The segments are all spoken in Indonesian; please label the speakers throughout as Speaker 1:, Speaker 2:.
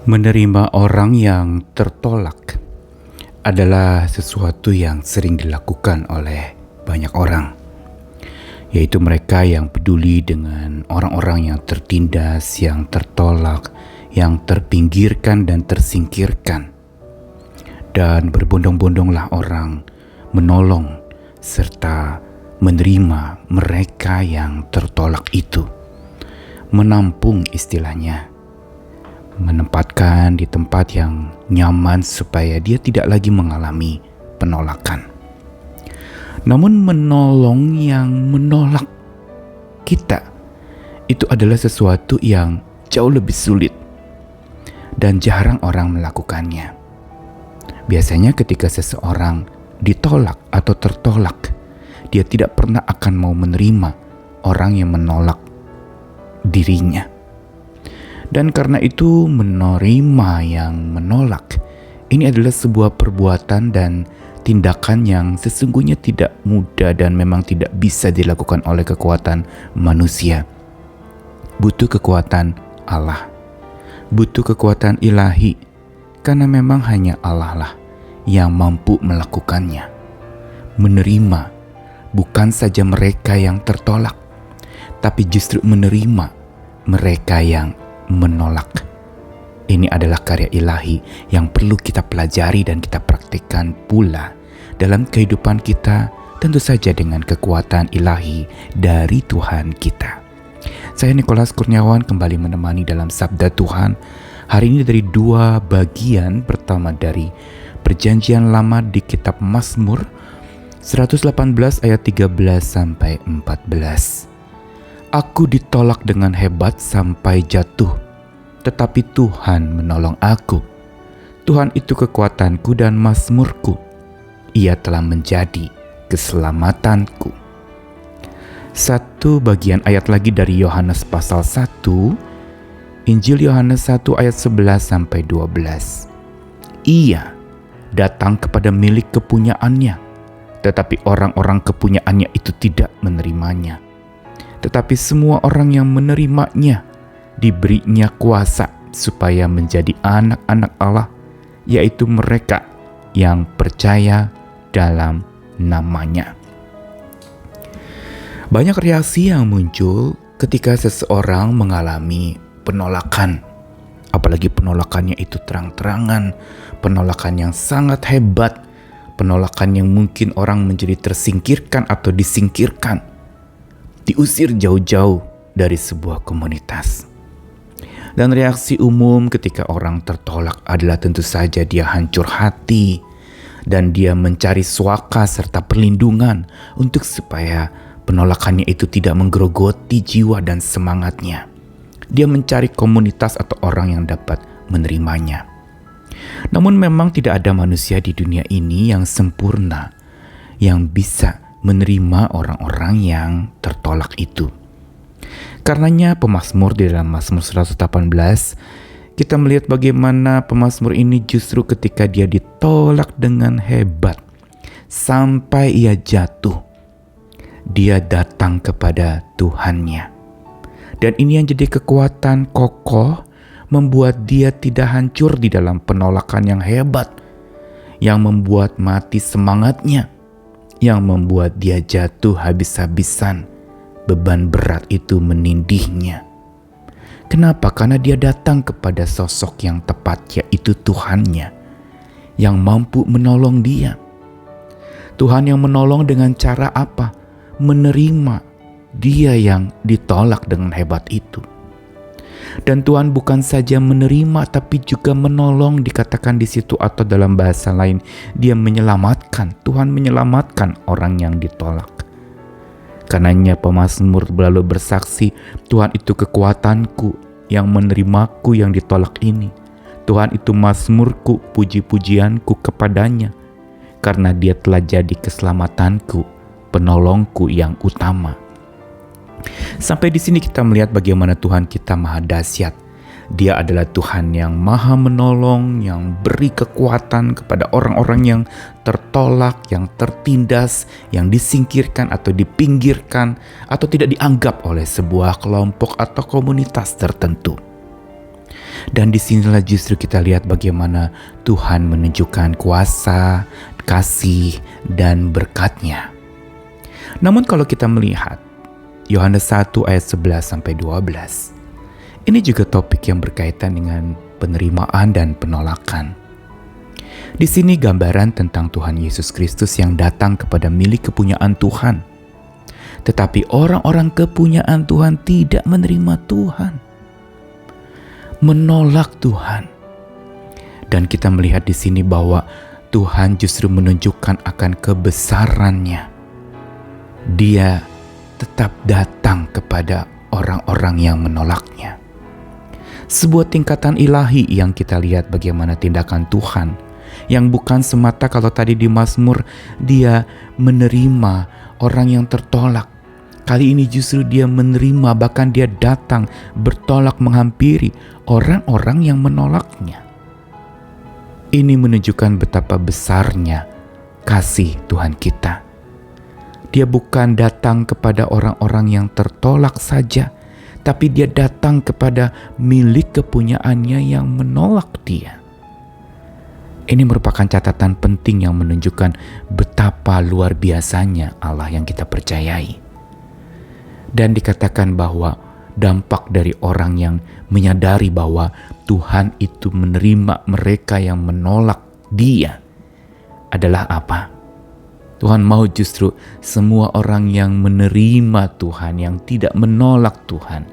Speaker 1: Menerima orang yang tertolak adalah sesuatu yang sering dilakukan oleh banyak orang, yaitu mereka yang peduli dengan orang-orang yang tertindas, yang tertolak, yang terpinggirkan dan tersingkirkan. Dan berbondong-bondonglah orang menolong serta menerima mereka yang tertolak itu, menampung istilahnya, menempatkan di tempat yang nyaman supaya dia tidak lagi mengalami penolakan. Namun menolong yang menolak kita itu adalah sesuatu yang jauh lebih sulit dan jarang orang melakukannya. Biasanya ketika seseorang ditolak atau tertolak, dia tidak pernah akan mau menerima orang yang menolak dirinya. Dan karena itu menerima yang menolak ini adalah sebuah perbuatan dan tindakan yang sesungguhnya tidak mudah dan memang tidak bisa dilakukan oleh kekuatan manusia. Butuh kekuatan Allah, butuh kekuatan ilahi, karena memang hanya Allah lah yang mampu melakukannya. Menerima bukan saja mereka yang tertolak, tapi justru menerima mereka yang menolak. Ini adalah karya ilahi yang perlu kita pelajari dan kita praktikkan pula dalam kehidupan kita, tentu saja dengan kekuatan ilahi dari Tuhan kita. Saya Nikolas Kurniawan kembali menemani dalam Sabda Tuhan hari ini dari dua bagian. Pertama dari Perjanjian Lama di kitab Mazmur 118 ayat 13 sampai 14. Aku ditolak dengan hebat sampai jatuh, tetapi Tuhan menolong aku. Tuhan itu kekuatanku dan mazmurku. Ia telah menjadi keselamatanku. Satu bagian ayat lagi dari Yohanes pasal 1, Injil Yohanes 1 ayat 11 sampai 12. Ia datang kepada milik kepunyaannya, tetapi orang-orang kepunyaannya itu tidak menerimanya. Tetapi semua orang yang menerimanya diberinya kuasa supaya menjadi anak-anak Allah, yaitu mereka yang percaya dalam namanya. Banyak reaksi yang muncul ketika seseorang mengalami penolakan. Apalagi penolakannya itu terang-terangan, penolakan yang sangat hebat, penolakan yang mungkin orang menjadi tersingkirkan atau disingkirkan, diusir jauh-jauh dari sebuah komunitas. Dan reaksi umum ketika orang tertolak adalah tentu saja dia hancur hati dan dia mencari suaka serta perlindungan untuk supaya penolakannya itu tidak menggerogoti jiwa dan semangatnya. Dia mencari komunitas atau orang yang dapat menerimanya. Namun memang tidak ada manusia di dunia ini yang sempurna, yang bisa menerima orang-orang yang tertolak itu. Karenanya pemazmur di dalam Mazmur 118, kita melihat bagaimana pemazmur ini justru ketika dia ditolak dengan hebat sampai ia jatuh, dia datang kepada Tuhannya. Dan ini yang jadi kekuatan kokoh membuat dia tidak hancur di dalam penolakan yang hebat, yang membuat mati semangatnya, yang membuat dia jatuh habis-habisan. Beban berat itu menindihnya. Kenapa? Karena dia datang kepada sosok yang tepat, yaitu Tuhannya, yang mampu menolong dia. Tuhan yang menolong dengan cara apa? Menerima dia yang ditolak dengan hebat itu. Dan Tuhan bukan saja menerima, tapi juga menolong, dikatakan di situ atau dalam bahasa lain, dia menyelamatkan. Tuhan menyelamatkan orang yang ditolak. Karenanya pemazmur lalu bersaksi, Tuhan itu kekuatanku yang menerimaku yang ditolak ini. Tuhan itu mazmurku, puji-pujianku kepadanya, karena dia telah jadi keselamatanku, penolongku yang utama. Sampai di sini kita melihat bagaimana Tuhan kita maha dahsyat. Dia adalah Tuhan yang maha menolong, yang beri kekuatan kepada orang-orang yang tertolak, yang tertindas, yang disingkirkan atau dipinggirkan, atau tidak dianggap oleh sebuah kelompok atau komunitas tertentu. Dan disinilah justru kita lihat bagaimana Tuhan menunjukkan kuasa, kasih, dan berkat-Nya. Namun kalau kita melihat Yohanes 1 ayat 11-12, ini juga topik yang berkaitan dengan penerimaan dan penolakan. Di sini gambaran tentang Tuhan Yesus Kristus yang datang kepada milik kepunyaan Tuhan. Tetapi orang-orang kepunyaan Tuhan tidak menerima Tuhan, menolak Tuhan. Dan kita melihat di sini bahwa Tuhan justru menunjukkan akan kebesaran-Nya. Dia tetap datang kepada orang-orang yang menolak-Nya. Sebuah tingkatan ilahi yang kita lihat bagaimana tindakan Tuhan, yang bukan semata kalau tadi di Mazmur Dia menerima orang yang tertolak. Kali ini justru Dia menerima, bahkan Dia datang bertolak menghampiri orang-orang yang menolak-Nya. Ini menunjukkan betapa besarnya kasih Tuhan kita. Dia bukan datang kepada orang-orang yang tertolak saja, tapi Dia datang kepada milik kepunyaannya yang menolak Dia. Ini merupakan catatan penting yang menunjukkan betapa luar biasanya Allah yang kita percayai. Dan dikatakan bahwa dampak dari orang yang menyadari bahwa Tuhan itu menerima mereka yang menolak Dia adalah apa? Tuhan mau justru semua orang yang menerima Tuhan, yang tidak menolak Tuhan,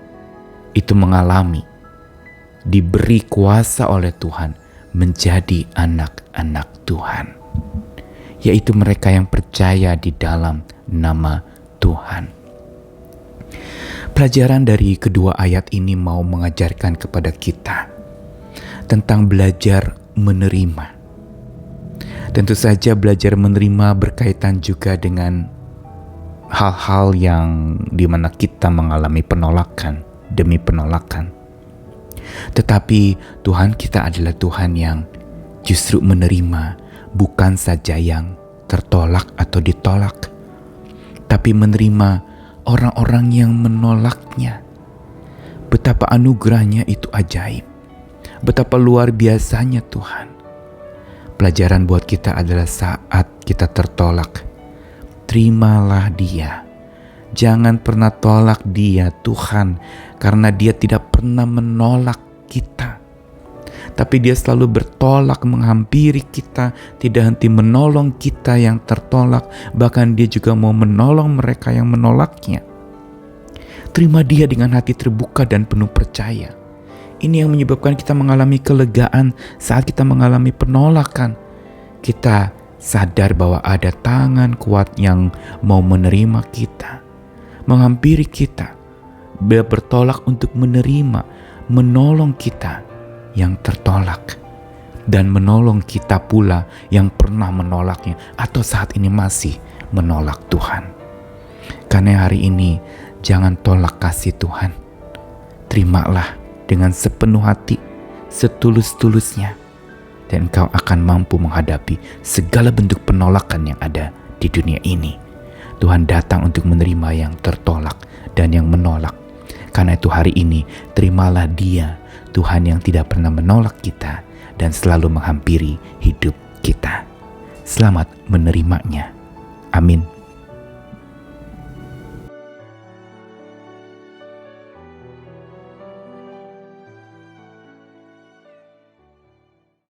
Speaker 1: itu mengalami, diberi kuasa oleh Tuhan menjadi anak-anak Tuhan, yaitu mereka yang percaya di dalam nama Tuhan. Pelajaran dari kedua ayat ini mau mengajarkan kepada kita tentang belajar menerima. Tentu saja belajar menerima berkaitan juga dengan hal-hal yang dimana kita mengalami penolakan demi penolakan. Tetapi Tuhan kita adalah Tuhan yang justru menerima, bukan saja yang tertolak atau ditolak, tapi menerima orang-orang yang menolak-Nya. Betapa anugerahnya itu ajaib. Betapa luar biasanya Tuhan. Pelajaran buat kita adalah saat kita tertolak, terimalah Dia. Jangan pernah tolak Dia, Tuhan, karena Dia tidak pernah menolak kita. Tapi Dia selalu bertolak menghampiri kita, tidak henti menolong kita yang tertolak, bahkan Dia juga mau menolong mereka yang menolak-Nya. Terima Dia dengan hati terbuka dan penuh percaya. Ini yang menyebabkan kita mengalami kelegaan saat kita mengalami penolakan. Kita sadar bahwa ada tangan kuat yang mau menerima kita, menghampiri kita, bertolak untuk menerima, menolong kita yang tertolak, dan menolong kita pula yang pernah menolaknya atau saat ini masih menolak Tuhan. Karena hari ini jangan tolak kasih Tuhan. Terimalah dengan sepenuh hati, setulus-tulusnya, dan engkau akan mampu menghadapi segala bentuk penolakan yang ada di dunia ini. Tuhan datang untuk menerima yang tertolak dan yang menolak. Karena itu hari ini terimalah Dia, Tuhan yang tidak pernah menolak kita dan selalu menghampiri hidup kita. Selamat menerimanya. Amin.